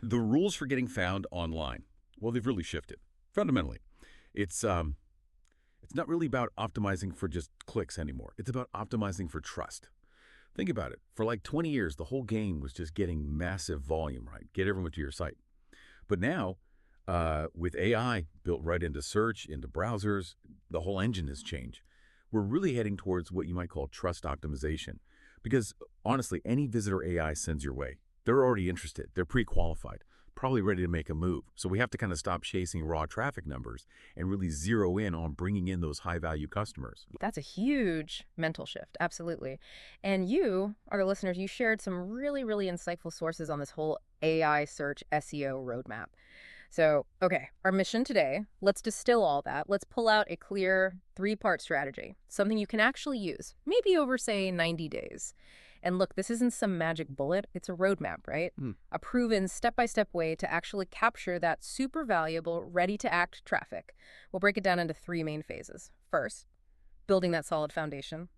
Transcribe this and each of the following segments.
The rules for getting found online, well, they've really shifted. Fundamentally, it's not really about optimizing for just clicks anymore. It's about optimizing for trust. Think about it. For like 20 years, the whole game was just getting massive volume, right? Get everyone to your site. But now, with AI built right into search, into browsers, the whole engine has changed. We're really heading towards what you might call trust optimization. Because honestly, any visitor AI sends your way, they're already interested. They're pre-qualified, probably ready to make a move. So we have to kind of stop chasing raw traffic numbers and really zero in on bringing in those high-value customers. That's a huge mental shift, absolutely. And you, our listeners, you shared some really, really insightful sources on this whole AI search SEO roadmap. So, okay, our mission today, let's distill all that. Let's pull out a clear 3-part strategy, something you can actually use, maybe over, say, 90 days. And look, this isn't some magic bullet, it's a roadmap, right? A proven step-by-step way to actually capture that super valuable, ready-to-act traffic. We'll break it down into 3 main phases. First, building that solid foundation.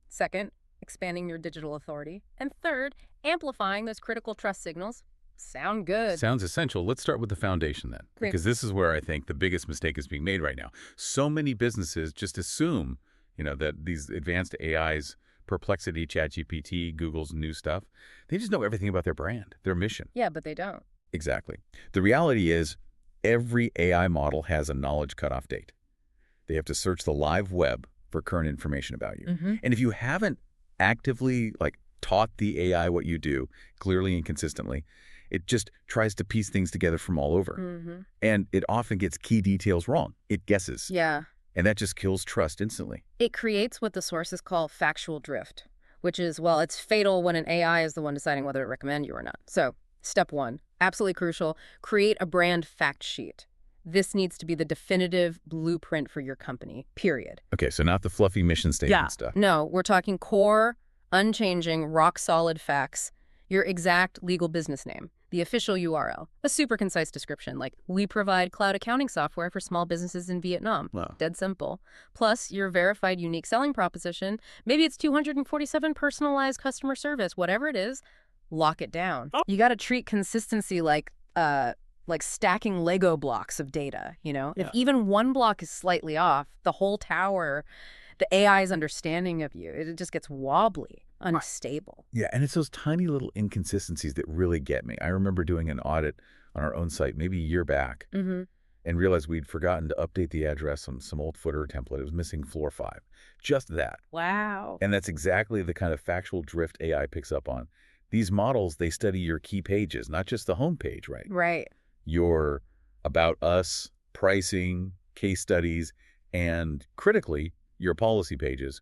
Second, expanding your digital authority. And third, amplifying those critical trust signals. Sound good. Sounds essential. Let's start with the foundation then, Great. because this is where I think the biggest mistake is being made right now. So many businesses just assume, that these advanced AIs, Perplexity, ChatGPT, Google's new stuff, they just know everything about their brand, their mission. Yeah, but they don't. Exactly. The reality is every AI model has a knowledge cutoff date. They have to search the live web for current information about you. And if you haven't actively taught the AI what you do clearly and consistently, it just tries to piece things together from all over. And it often gets key details wrong. It guesses. Yeah. And that just kills trust instantly. It creates what the sources call factual drift, which is, well, it's fatal when an AI is the one deciding whether to recommend you or not. So, step 1, absolutely crucial, create a brand fact sheet. This needs to be the definitive blueprint for your company, period. Okay, so not the fluffy mission statement stuff. No, we're talking core, unchanging, rock-solid facts, your exact legal business name, the official URL, a super concise description like, we provide cloud accounting software for small businesses in Vietnam. Wow. Dead simple. Plus, your verified unique selling proposition. Maybe it's 247 personalized customer service. Whatever it is, lock it down. You got to treat consistency like stacking Lego blocks of data, If even one block is slightly off, the whole tower, the AI's understanding of you, it just gets wobbly, unstable. Yeah, and it's those tiny little inconsistencies that really get me. I remember doing an audit on our own site maybe a year back and realized we'd forgotten to update the address on some old footer template. It was missing floor 5. Just that. Wow. And that's exactly the kind of factual drift AI picks up on. These models, they study your key pages, not just the home page, right? Right. Your About Us, pricing, case studies, and critically, your policy pages,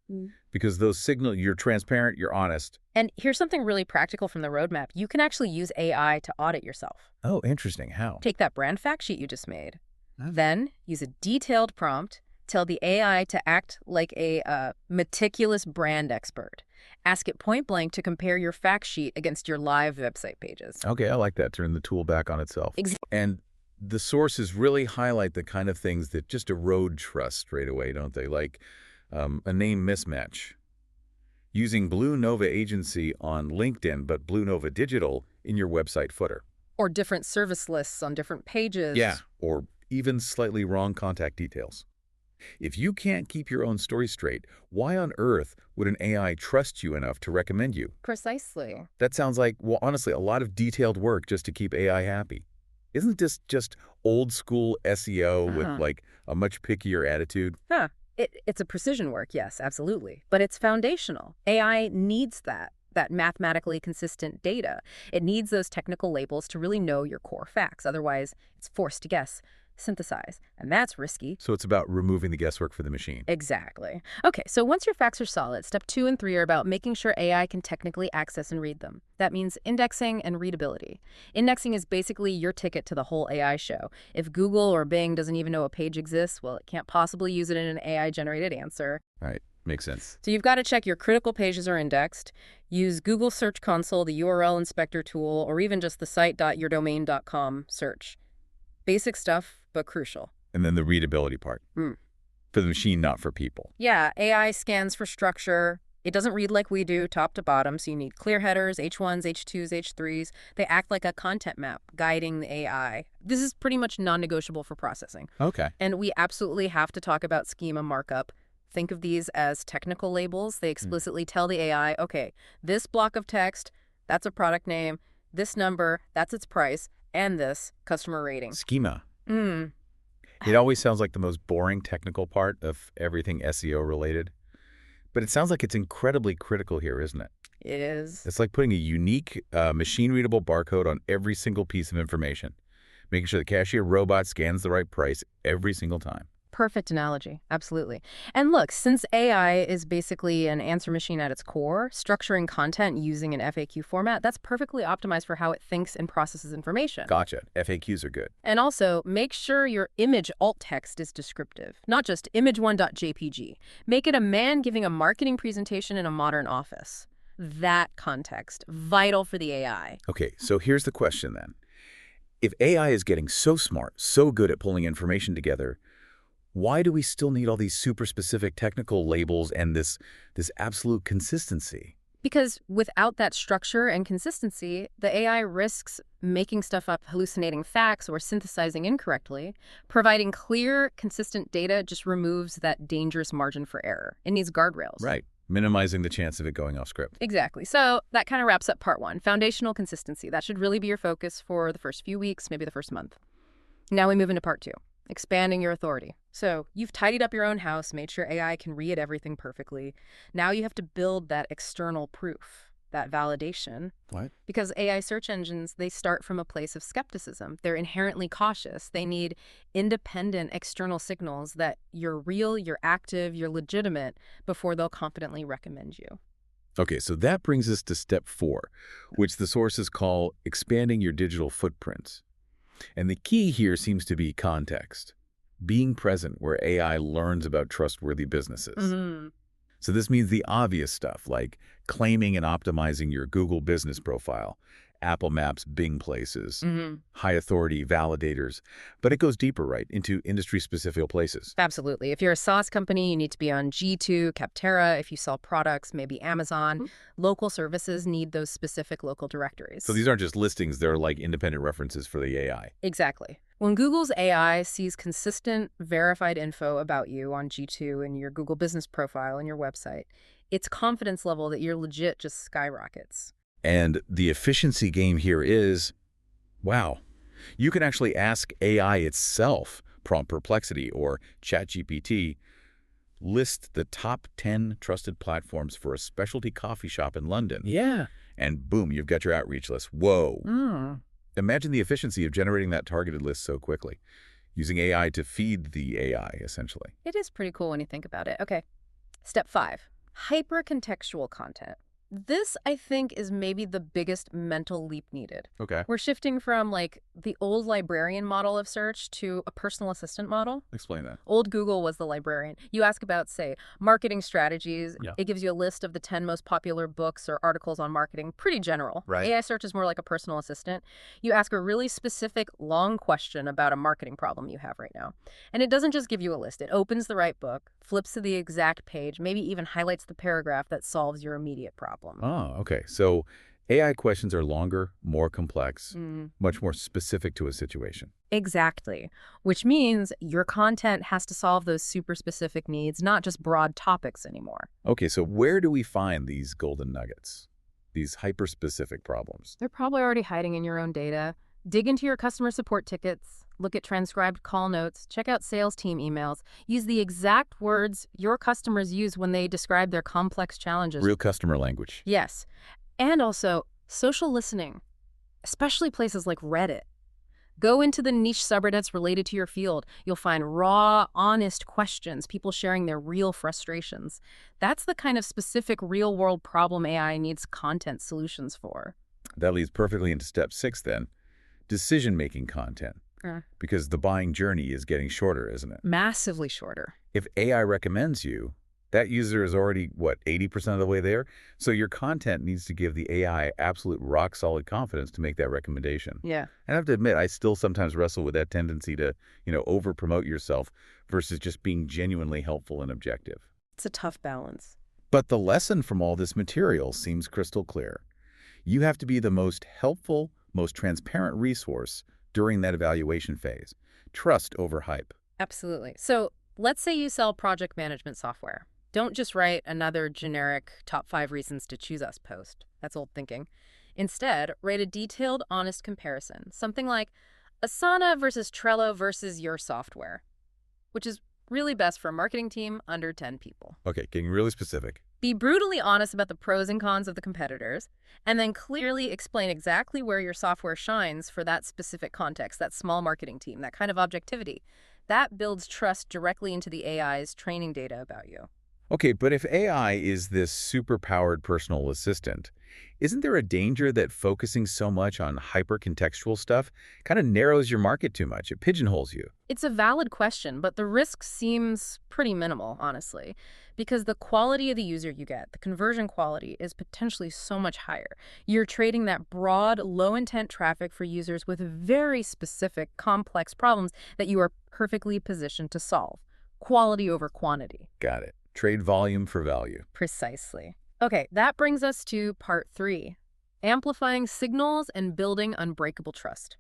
because those signal you're transparent, you're honest. And here's something really practical from the roadmap. You can actually use AI to audit yourself. Oh, interesting. How? Take that brand fact sheet you just made. Then use a detailed prompt. Tell the AI to act like a meticulous brand expert. Ask it point blank to compare your fact sheet against your live website pages. Okay, I like that. Turn the tool back on itself. And the sources really highlight the kind of things that just erode trust straight away, don't they? Like a name mismatch. Using Blue Nova Agency on LinkedIn, but Blue Nova Digital in your website footer. Or different service lists on different pages. Yeah, or even slightly wrong contact details. If you can't keep your own story straight, why on earth would an AI trust you enough to recommend you? Precisely. That sounds like, well, honestly, a lot of detailed work just to keep AI happy. Isn't this just old school SEO with a much pickier attitude? It's a precision work, yes, absolutely. But it's foundational. AI needs that mathematically consistent data. It needs those technical labels to really know your core facts. Otherwise, it's forced to guess, synthesize, and that's risky. So it's about removing the guesswork for the machine. Exactly. Okay, so once your facts are solid, step 2 and 3 are about making sure AI can technically access and read them. That means indexing and readability. Indexing is basically your ticket to the whole AI show. If Google or Bing doesn't even know a page exists, well, it can't possibly use it in an AI-generated answer. Right. Makes sense. So you've got to check your critical pages are indexed. Use Google Search Console, the URL inspector tool, or even just the site.yourdomain.com search. Basic stuff, but crucial. And then the readability part. For the machine, not for people. Yeah, AI scans for structure, It doesn't read like we do, top to bottom, so you need clear headers, H1s, H2s, H3s. They act like a content map guiding the AI. This is pretty much non-negotiable for processing. Okay. And we absolutely have to talk about schema markup. Think of these as technical labels. They explicitly tell the AI, okay, this block of text, that's a product name, this number, that's its price, and this customer rating. Schema. Mm. It always sounds like the most boring technical part of everything SEO related. But it sounds like it's incredibly critical here, isn't it? It is. It's like putting a unique, machine-readable barcode on every single piece of information, making sure the cashier robot scans the right price every single time. Perfect analogy. Absolutely. And look, since AI is basically an answer machine at its core, structuring content using an FAQ format, that's perfectly optimized for how it thinks and processes information. Gotcha. FAQs are good. And also, make sure your image alt text is descriptive, not just image1.jpg. Make it a man giving a marketing presentation in a modern office. That context, vital for the AI. Okay, so here's the question then. If AI is getting so smart, so good at pulling information together, why do we still need all these super specific technical labels and this absolute consistency? Because without that structure and consistency, the AI risks making stuff up, hallucinating facts, or synthesizing incorrectly. Providing clear, consistent data just removes that dangerous margin for error. It needs guardrails. Right. Minimizing the chance of it going off script. Exactly. So that kind of wraps up part one, foundational consistency. That should really be your focus for the first few weeks, maybe the first month. Now we move into part two. Expanding your authority. So you've tidied up your own house, made sure AI can read everything perfectly. Now you have to build that external proof, that validation. What? Because AI search engines, they start from a place of skepticism. They're inherently cautious. They need independent external signals that you're real, you're active, you're legitimate before they'll confidently recommend you. Okay, so that brings us to step 4, which the sources call expanding your digital footprint. And the key here seems to be context, being present where AI learns about trustworthy businesses. Mm-hmm. So this means the obvious stuff like claiming and optimizing your Google business profile, Apple Maps, Bing places, high authority validators. But it goes deeper, right, into industry-specific places. Absolutely. If you're a SaaS company, you need to be on G2, Capterra. If you sell products, maybe Amazon. Local services need those specific local directories. So these aren't just listings, they're like independent references for the AI. Exactly. When Google's AI sees consistent, verified info about you on G2 and your Google business profile and your website, its confidence level that you're legit just skyrockets. And the efficiency game here is, wow, you can actually ask AI itself, prompt perplexity or ChatGPT, list the top 10 trusted platforms for a specialty coffee shop in London. Yeah. And boom, you've got your outreach list. Whoa. Imagine the efficiency of generating that targeted list so quickly, using AI to feed the AI, essentially. It is pretty cool when you think about it. Okay. Step 5, hyper-contextual content. This, I think, is maybe the biggest mental leap needed. Okay. We're shifting from, like, the old librarian model of search to a personal assistant model. Explain that. Old Google was the librarian. You ask about, say, marketing strategies. Yeah. It gives you a list of the 10 most popular books or articles on marketing. Pretty general. Right. AI search is more like a personal assistant. You ask a really specific, long question about a marketing problem you have right now. And it doesn't just give you a list. It opens the right book, flips to the exact page, maybe even highlights the paragraph that solves your immediate problem. Oh, okay. So AI questions are longer, more complex, much more specific to a situation. Exactly. Which means your content has to solve those super specific needs, not just broad topics anymore. Okay, so where do we find these golden nuggets, these hyper-specific problems? They're probably already hiding in your own data. Dig into your customer support tickets, look at transcribed call notes, check out sales team emails, use the exact words your customers use when they describe their complex challenges. Real customer language. Yes. And also social listening, especially places like Reddit. Go into the niche subreddits related to your field. You'll find raw, honest questions, people sharing their real frustrations. That's the kind of specific real-world problem AI needs content solutions for. That leads perfectly into step 6 then, decision-making content. Because the buying journey is getting shorter, isn't it? Massively shorter. If AI recommends you, that user is already, what, 80% of the way there? So your content needs to give the AI absolute rock-solid confidence to make that recommendation. Yeah. And I have to admit, I still sometimes wrestle with that tendency to, over-promote yourself versus just being genuinely helpful and objective. It's a tough balance. But the lesson from all this material seems crystal clear. You have to be the most helpful, most transparent resource during that evaluation phase. Trust over hype. Absolutely. So let's say you sell project management software. Don't just write another generic top 5 reasons to choose us post. That's old thinking. Instead, write a detailed, honest comparison. Something like Asana versus Trello versus your software, which is really best for a marketing team under 10 people. Okay, getting really specific. Be brutally honest about the pros and cons of the competitors, and then clearly explain exactly where your software shines for that specific context, that small marketing team, that kind of objectivity. That builds trust directly into the AI's training data about you. Okay, but if AI is this super-powered personal assistant, isn't there a danger that focusing so much on hyper-contextual stuff kind of narrows your market too much? It pigeonholes you. It's a valid question, but the risk seems pretty minimal, honestly, because the quality of the user you get, the conversion quality, is potentially so much higher. You're trading that broad, low-intent traffic for users with very specific, complex problems that you are perfectly positioned to solve. Quality over quantity. Got it. Trade volume for value. Precisely. Okay, that brings us to part 3. Amplifying signals and building unbreakable trust.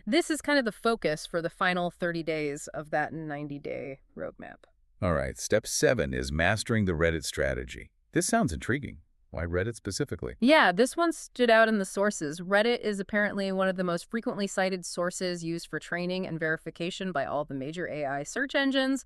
This is kind of the focus for the final 30 days of that 90-day roadmap. All right, step 7 is mastering the Reddit strategy. This sounds intriguing. Why Reddit specifically? Yeah, this one stood out in the sources. Reddit is apparently one of the most frequently cited sources used for training and verification by all the major AI search engines.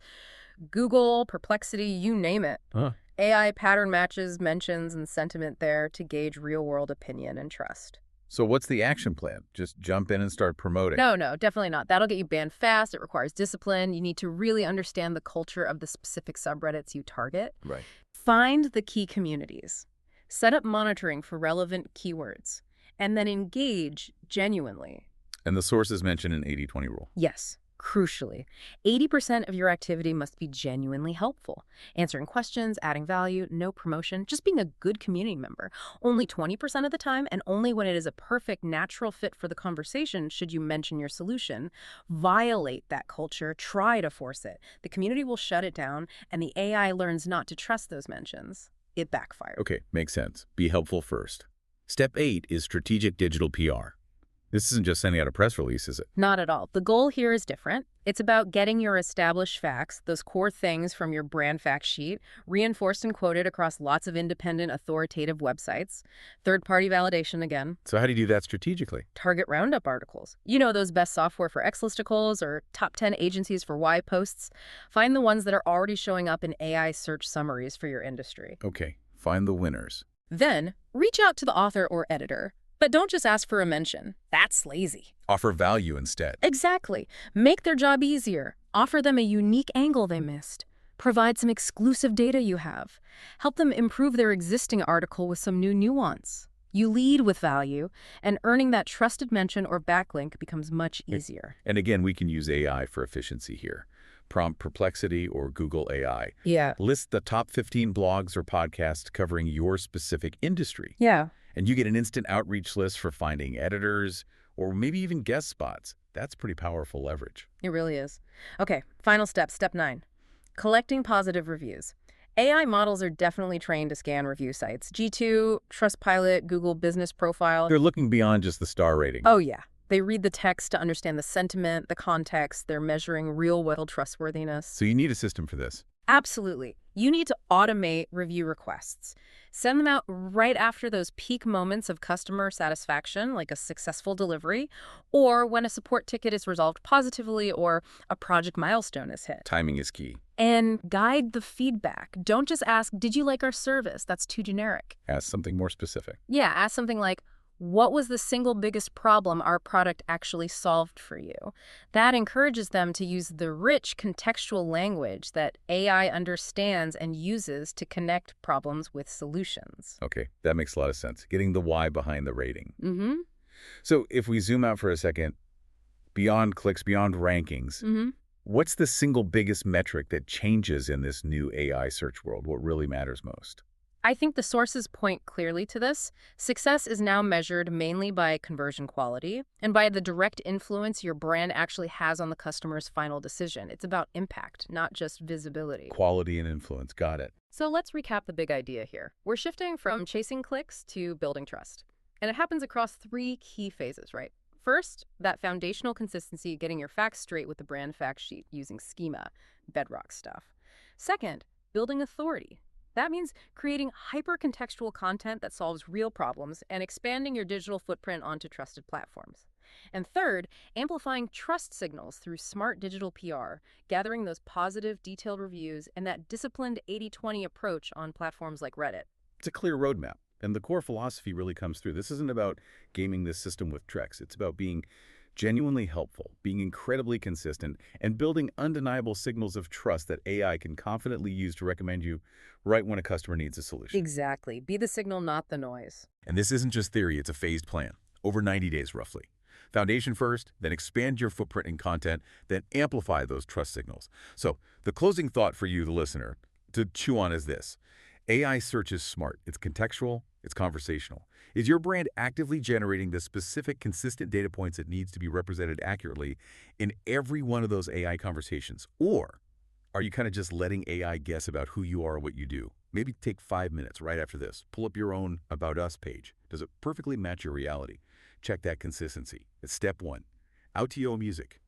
Google, Perplexity, you name it. Huh. AI pattern matches mentions and sentiment there to gauge real-world opinion and trust. So what's the action plan? Just jump in and start promoting? No, definitely not. That'll get you banned fast. It requires discipline. You need to really understand the culture of the specific subreddits you target. Right. Find the key communities. Set up monitoring for relevant keywords. And then engage genuinely. And the sources mention an 80-20 rule. Yes. Crucially, 80% of your activity must be genuinely helpful. Answering questions, adding value, no promotion, just being a good community member. Only 20% of the time, and only when it is a perfect, natural fit for the conversation, should you mention your solution. Violate that culture, try to force it. The community will shut it down, and the AI learns not to trust those mentions. It backfires. Okay, makes sense. Be helpful first. Step 8 is strategic digital PR. This isn't just sending out a press release, is it? Not at all. The goal here is different. It's about getting your established facts, those core things from your brand fact sheet, reinforced and quoted across lots of independent, authoritative websites. Third-party validation again. So how do you do that strategically? Target roundup articles. You know, those best software for X listicles or top 10 agencies for Y posts. Find the ones that are already showing up in AI search summaries for your industry. Okay, find the winners. Then, reach out to the author or editor. But don't just ask for a mention. That's lazy. Offer value instead. Exactly. Make their job easier. Offer them a unique angle they missed. Provide some exclusive data you have. Help them improve their existing article with some new nuance. You lead with value, and earning that trusted mention or backlink becomes much easier. And again, we can use AI for efficiency here. Prompt Perplexity or Google AI. Yeah. List the top 15 blogs or podcasts covering your specific industry. Yeah. And you get an instant outreach list for finding editors or maybe even guest spots. That's pretty powerful leverage. It really is. Okay, final step, step 9. Collecting positive reviews. AI models are definitely trained to scan review sites. G2, Trustpilot, Google Business Profile. They're looking beyond just the star rating. Oh, yeah. They read the text to understand the sentiment, the context. They're measuring real-world trustworthiness. So you need a system for this. Absolutely. You need to automate review requests. Send them out right after those peak moments of customer satisfaction, like a successful delivery, or when a support ticket is resolved positively or a project milestone is hit. Timing is key. And guide the feedback. Don't just ask, did you like our service? That's too generic. Ask something more specific. Yeah, ask something like, what was the single biggest problem our product actually solved for you? That encourages them to use the rich contextual language that AI understands and uses to connect problems with solutions. Okay, that makes a lot of sense. Getting the why behind the rating. Mm-hmm. So if we zoom out for a second, beyond clicks, beyond rankings, what's the single biggest metric that changes in this new AI search world? What really matters most? I think the sources point clearly to this. Success is now measured mainly by conversion quality and by the direct influence your brand actually has on the customer's final decision. It's about impact, not just visibility. Quality and influence. Got it. So let's recap the big idea here. We're shifting from chasing clicks to building trust. And it happens across three key phases, right? First, that foundational consistency, getting your facts straight with the brand fact sheet using schema, bedrock stuff. Second, building authority. That means creating hyper-contextual content that solves real problems and expanding your digital footprint onto trusted platforms. And third, amplifying trust signals through smart digital PR, gathering those positive, detailed reviews, and that disciplined 80/20 approach on platforms like Reddit. It's a clear roadmap. And the core philosophy really comes through. This isn't about gaming this system with tricks. It's about being genuinely helpful, being incredibly consistent, and building undeniable signals of trust that AI can confidently use to recommend you right when a customer needs a solution. Exactly. Be the signal, not the noise. And this isn't just theory, it's a phased plan, over 90 days roughly. Foundation first, then expand your footprint and content, then amplify those trust signals. So the closing thought for you, the listener, to chew on is this. AI search is smart. It's contextual. It's conversational. Is your brand actively generating the specific, consistent data points it needs to be represented accurately in every one of those AI conversations? Or are you kind of just letting AI guess about who you are or what you do? Maybe take 5 minutes right after this. Pull up your own About Us page. Does it perfectly match your reality? Check that consistency. It's step one. Out to your music.